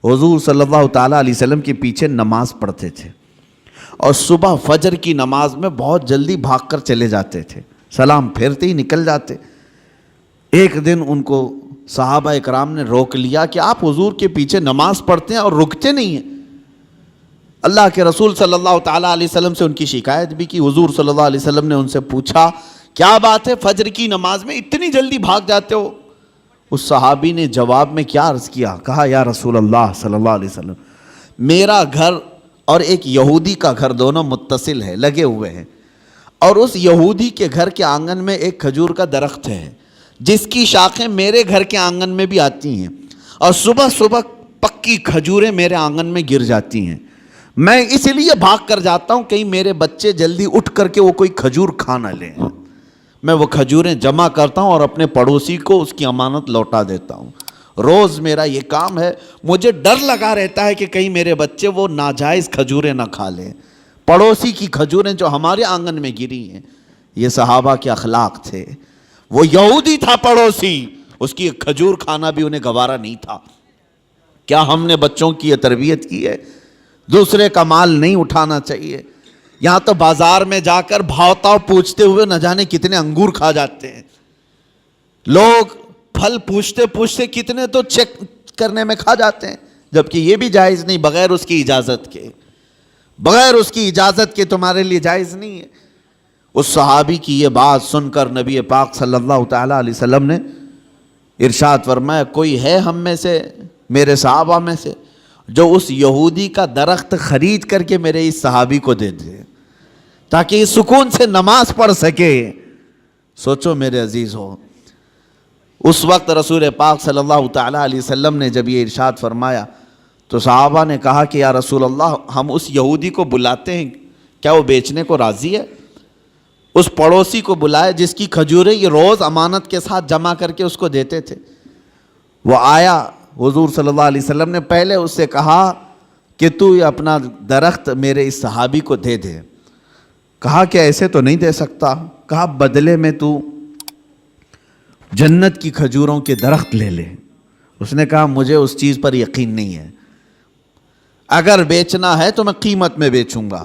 حضور صلی اللہ تعالیٰ علیہ وسلم کے پیچھے نماز پڑھتے تھے اور صبح فجر کی نماز میں بہت جلدی بھاگ کر چلے جاتے تھے، سلام پھیرتے ہی نکل جاتے۔ ایک دن ان کو صحابہ اکرام نے روک لیا کہ آپ حضور کے پیچھے نماز پڑھتے ہیں اور رکتے نہیں ہیں۔ اللہ کے رسول صلی اللہ تعالیٰ علیہ وسلم سے ان کی شکایت بھی کی۔ حضور صلی اللہ علیہ وسلم نے ان سے پوچھا کیا بات ہے، فجر کی نماز میں اتنی جلدی بھاگ جاتے ہو؟ اس صحابی نے جواب میں کیا عرض کیا، کہا یا رسول اللہ صلی اللہ علیہ وسلم، میرا گھر اور ایک یہودی کا گھر دونوں متصل ہے، لگے ہوئے ہیں، اور اس یہودی کے گھر کے آنگن میں ایک کھجور کا درخت ہے جس کی شاخیں میرے گھر کے آنگن میں بھی آتی ہیں، اور صبح صبح پکی کھجوریں میرے آنگن میں گر جاتی ہیں۔ میں اس لیے بھاگ کر جاتا ہوں کہیں میرے بچے جلدی اٹھ کر کے وہ کوئی کھجور کھا نہ لیں۔ میں وہ کھجوریں جمع کرتا ہوں اور اپنے پڑوسی کو اس کی امانت لوٹا دیتا ہوں۔ روز میرا یہ کام ہے، مجھے ڈر لگا رہتا ہے کہ کہیں میرے بچے وہ ناجائز کھجوریں نہ کھا لیں، پڑوسی کی کھجوریں جو ہمارے آنگن میں گری ہیں۔ یہ صحابہ کے اخلاق تھے۔ وہ یہودی تھا پڑوسی، اس کی ایک کھجور کھانا بھی انہیں گوارا نہیں تھا۔ کیا ہم نے بچوں کی یہ تربیت کی ہے؟ دوسرے کا مال نہیں اٹھانا چاہیے۔ یہاں تو بازار میں جا کر بھاؤ تاؤ پوچھتے ہوئے نہ جانے کتنے انگور کھا جاتے ہیں لوگ، پھل پوچھتے پوچھتے کتنے تو چیک کرنے میں کھا جاتے ہیں، جبکہ یہ بھی جائز نہیں، بغیر اس کی اجازت کے، بغیر اس کی اجازت کے تمہارے لیے جائز نہیں ہے۔ اس صحابی کی یہ بات سن کر نبی پاک صلی اللہ تعالیٰ علیہ وسلم نے ارشاد فرمایا، کوئی ہے ہم میں سے، میرے صحابہ میں سے، جو اس یہودی کا درخت خرید کر کے میرے اس صحابی کو دے دے تاکہ یہ سکون سے نماز پڑھ سکے۔ سوچو میرے عزیز ہو، اس وقت رسول پاک صلی اللہ تعالیٰ علیہ وسلم نے جب یہ ارشاد فرمایا تو صحابہ نے کہا کہ یا رسول اللہ، ہم اس یہودی کو بلاتے ہیں، کیا وہ بیچنے کو راضی ہے؟ اس پڑوسی کو بلائے جس کی کھجوریں یہ روز امانت کے ساتھ جمع کر کے اس کو دیتے تھے۔ وہ آیا، حضور صلی اللہ علیہ وسلم نے پہلے اس سے کہا کہ تو یہ اپنا درخت میرے اس صحابی کو دے دے۔ کہا کہ ایسے تو نہیں دے سکتا۔ کہا بدلے میں تو جنت کی کھجوروں کے درخت لے لے۔ اس نے کہا مجھے اس چیز پر یقین نہیں ہے، اگر بیچنا ہے تو میں قیمت میں بیچوں گا۔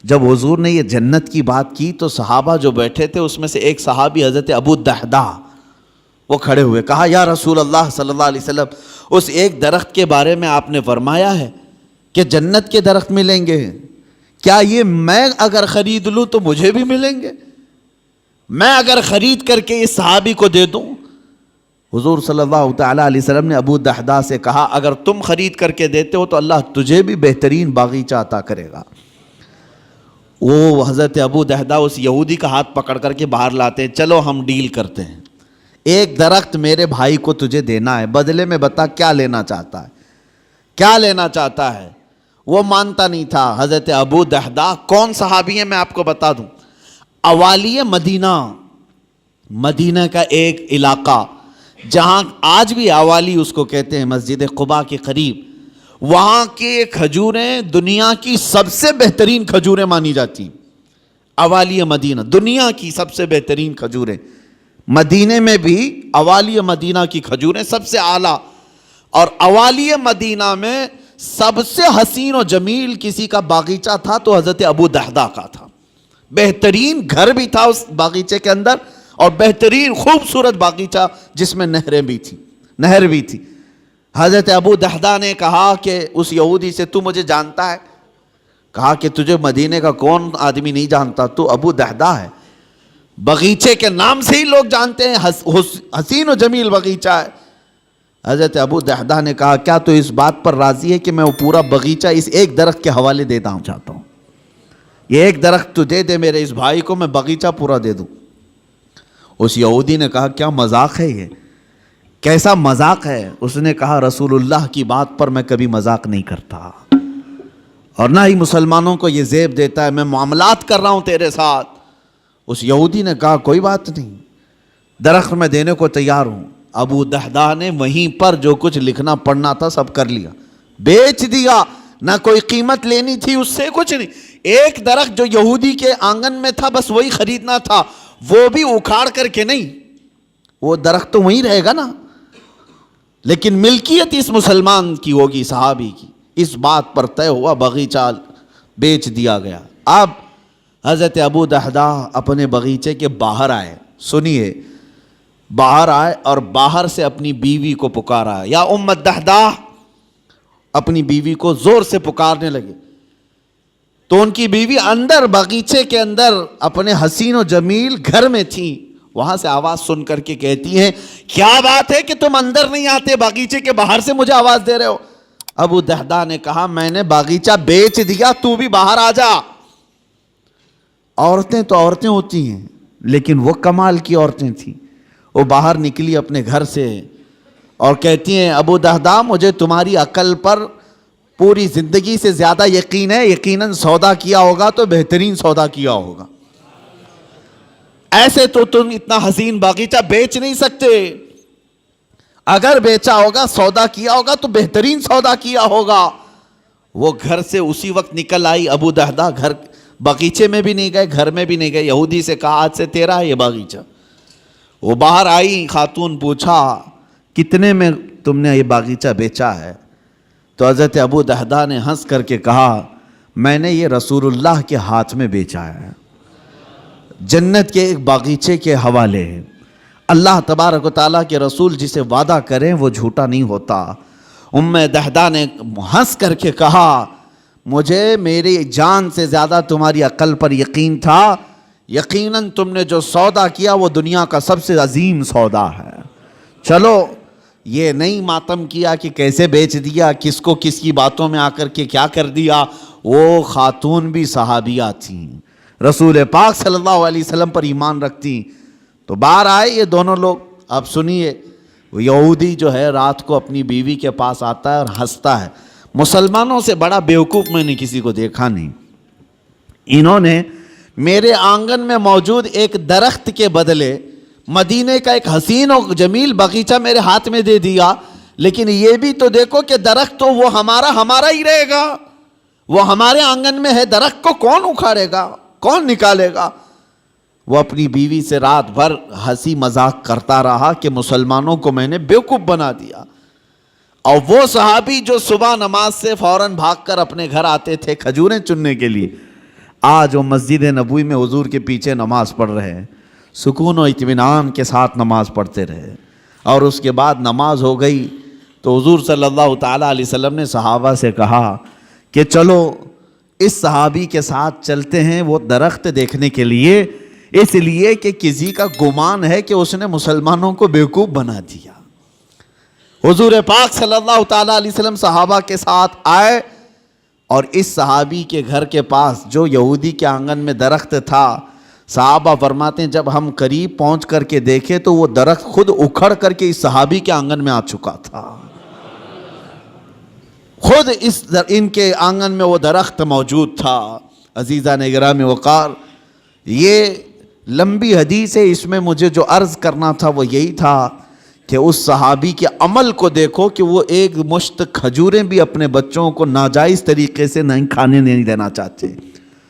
جب حضور نے یہ جنت کی بات کی تو صحابہ جو بیٹھے تھے اس میں سے ایک صحابی حضرت ابو دحدہ وہ کھڑے ہوئے، کہا یا رسول اللہ صلی اللہ علیہ وسلم، اس ایک درخت کے بارے میں آپ نے فرمایا ہے کہ جنت کے درخت ملیں گے، کیا یہ میں اگر خرید لوں تو مجھے بھی ملیں گے؟ میں اگر خرید کر کے اس صحابی کو دے دوں؟ حضور صلی اللہ تعالیٰ علیہ وسلم نے ابو دحدہ سے کہا اگر تم خرید کر کے دیتے ہو تو اللہ تجھے بھی بہترین باغیچہ عطا کرے گا۔ وہ حضرت ابو دحدہ اس یہودی کا ہاتھ پکڑ کر کے باہر لاتے ہیں، چلو ہم ڈیل کرتے ہیں، ایک درخت میرے بھائی کو تجھے دینا ہے، بدلے میں بتا کیا لینا چاہتا ہے، کیا لینا چاہتا ہے؟ وہ مانتا نہیں تھا۔ حضرت ابو دحدہ کون صحابی ہیں میں آپ کو بتا دوں، اوالی مدینہ، مدینہ کا ایک علاقہ جہاں آج بھی اوالی اس کو کہتے ہیں، مسجد قباء کے قریب، وہاں کی کھجوریں دنیا کی سب سے بہترین کھجوریں مانی جاتی، اوالی مدینہ دنیا کی سب سے بہترین کھجوریں، مدینے میں بھی اوالی مدینہ کی کھجوریں سب سے اعلیٰ، اور اوالی مدینہ میں سب سے حسین و جمیل کسی کا باغیچہ تھا تو حضرت ابو دحدہ کا تھا۔ بہترین گھر بھی تھا اس باغیچے کے اندر اور بہترین خوبصورت باغیچہ جس میں نہر بھی تھی۔ حضرت ابو دحدہ نے کہا کہ اس یہودی سے تو مجھے جانتا ہے؟ کہا کہ تجھے مدینے کا کون آدمی نہیں جانتا، تو ابو دحدہ ہے، باغیچے کے نام سے ہی لوگ جانتے ہیں، حسین و جمیل باغیچہ ہے۔ حضرت ابو دحدہ نے کہا کیا تو اس بات پر راضی ہے کہ میں وہ پورا باغیچہ اس ایک درخت کے حوالے دینا چاہتا ہوں، یہ ایک درخت تو دے دے میرے اس بھائی کو، میں باغیچہ پورا دے دوں۔ اس یہودی نے کہا کیا مذاق ہے یہ، کیسا مذاق ہے؟ اس نے کہا رسول اللہ کی بات پر میں کبھی مذاق نہیں کرتا اور نہ ہی مسلمانوں کو یہ زیب دیتا ہے، میں معاملات کر رہا ہوں تیرے ساتھ۔ اس یہودی نے کہا کوئی بات نہیں، درخت میں دینے کو تیار ہوں۔ ابو دحدہ نے وہیں پر جو کچھ لکھنا پڑھنا تھا سب کر لیا، بیچ دیا، نہ کوئی قیمت لینی تھی اس سے، کچھ نہیں۔ ایک درخت جو یہودی کے آنگن میں تھا بس وہی خریدنا تھا، وہ بھی اکھاڑ کر کے نہیں، وہ درخت تو وہیں رہے گا نا، لیکن ملکیت اس مسلمان کی ہوگی، صحابی کی۔ اس بات پر طے ہوا، باغیچہ بیچ دیا گیا۔ اب حضرت ابو دحدہ اپنے باغیچے کے باہر آئے، سنیے، باہر آئے اور باہر سے اپنی بیوی کو پکارا، یا ام الدحدہ، اپنی بیوی کو زور سے پکارنے لگے۔ تو ان کی بیوی اندر باغیچے کے اندر اپنے حسین و جمیل گھر میں تھی، وہاں سے آواز سن کر کے کہتی ہیں، کیا بات ہے کہ تم اندر نہیں آتے، باغیچے کے باہر سے مجھے آواز دے رہے ہو؟ ابو دحدہ نے کہا، میں نے باغیچہ بیچ دیا، تو بھی باہر آ جا۔ عورتیں تو عورتیں ہوتی ہیں، لیکن وہ کمال کی عورتیں تھیں۔ وہ باہر نکلی اپنے گھر سے اور کہتی ہیں، ابو دحدہ، مجھے تمہاری عقل پر پوری زندگی سے زیادہ یقین ہے، یقیناً سودا کیا ہوگا تو بہترین سودا کیا ہوگا، ایسے تو تم اتنا حسین باغیچہ بیچ نہیں سکتے، اگر بیچا ہوگا، سودا کیا ہوگا تو بہترین سودا کیا ہوگا۔ وہ گھر سے اسی وقت نکل آئی۔ ابو دحدہ گھر باغیچے میں بھی نہیں گئے، گھر میں بھی نہیں گئے۔ یہودی سے کہا، آج سے تیرا ہے یہ باغیچہ۔ وہ باہر آئی، خاتون پوچھا، کتنے میں تم نے یہ باغیچہ بیچا ہے؟ تو حضرت ابو دحدہ نے ہنس کر کے کہا، میں نے یہ رسول اللہ کے ہاتھ میں بیچا ہے، جنت کے ایک باغیچے کے حوالے ہے۔ اللہ تبارک و تعالیٰ کے رسول جسے وعدہ کریں وہ جھوٹا نہیں ہوتا۔ ام دحدہ نے ہنس کر کے کہا، مجھے میری جان سے زیادہ تمہاری عقل پر یقین تھا، یقیناً تم نے جو سودا کیا وہ دنیا کا سب سے عظیم سودا ہے۔ چلو، یہ نہیں ماتم کیا کہ کیسے بیچ دیا، کس کو کس کی باتوں میں آ کر کے کیا کر دیا۔ وہ خاتون بھی صحابیہ تھیں، رسول پاک صلی اللہ علیہ وسلم پر ایمان رکھتی۔ تو باہر آئے یہ دونوں لوگ۔ اب سنیے، وہ یہودی جو ہے رات کو اپنی بیوی کے پاس آتا ہے اور ہنستا ہے۔ مسلمانوں سے بڑا بیوقوف میں نے کسی کو دیکھا نہیں۔ انہوں نے میرے آنگن میں موجود ایک درخت کے بدلے مدینے کا ایک حسین و جمیل باغیچہ میرے ہاتھ میں دے دیا، لیکن یہ بھی تو دیکھو کہ درخت تو وہ ہمارا ہی رہے گا، وہ ہمارے آنگن میں ہے، درخت کو کون اکھاڑے گا، کون نکالے گا؟ وہ اپنی بیوی سے رات بھر ہنسی مذاق کرتا رہا کہ مسلمانوں کو میں نے بیوقوف بنا دیا۔ اور وہ صحابی جو صبح نماز سے فوراً بھاگ کر اپنے گھر آتے تھے کھجوریں چننے کے لیے، آج وہ مسجد نبوی میں حضور کے پیچھے نماز پڑھ رہے ہیں، سکون و اطمینان کے ساتھ نماز پڑھتے رہے۔ اور اس کے بعد نماز ہو گئی تو حضور صلی اللہ تعالیٰ علیہ وسلم نے صحابہ سے کہا کہ چلو اس صحابی کے ساتھ چلتے ہیں وہ درخت دیکھنے کے لیے، اس لیے کہ کسی کا گمان ہے کہ اس نے مسلمانوں کو بیوقوف بنا دیا۔ حضور پاک صلی اللہ تعالیٰ علیہ وسلم صحابہ کے ساتھ آئے اور اس صحابی کے گھر کے پاس جو یہودی کے آنگن میں درخت تھا، صحابہ فرماتے ہیں جب ہم قریب پہنچ کر کے دیکھے تو وہ درخت خود اکھڑ کر کے اس صحابی کے آنگن میں آ چکا تھا، خود ان کے آنگن میں وہ درخت موجود تھا۔ عزیزان گرامی وقار، یہ لمبی حدیث ہے، اس میں مجھے جو عرض کرنا تھا وہ یہی تھا کہ اس صحابی کے عمل کو دیکھو کہ وہ ایک مشت کھجوریں بھی اپنے بچوں کو ناجائز طریقے سے نہیں کھانے نہیں دینا چاہتے۔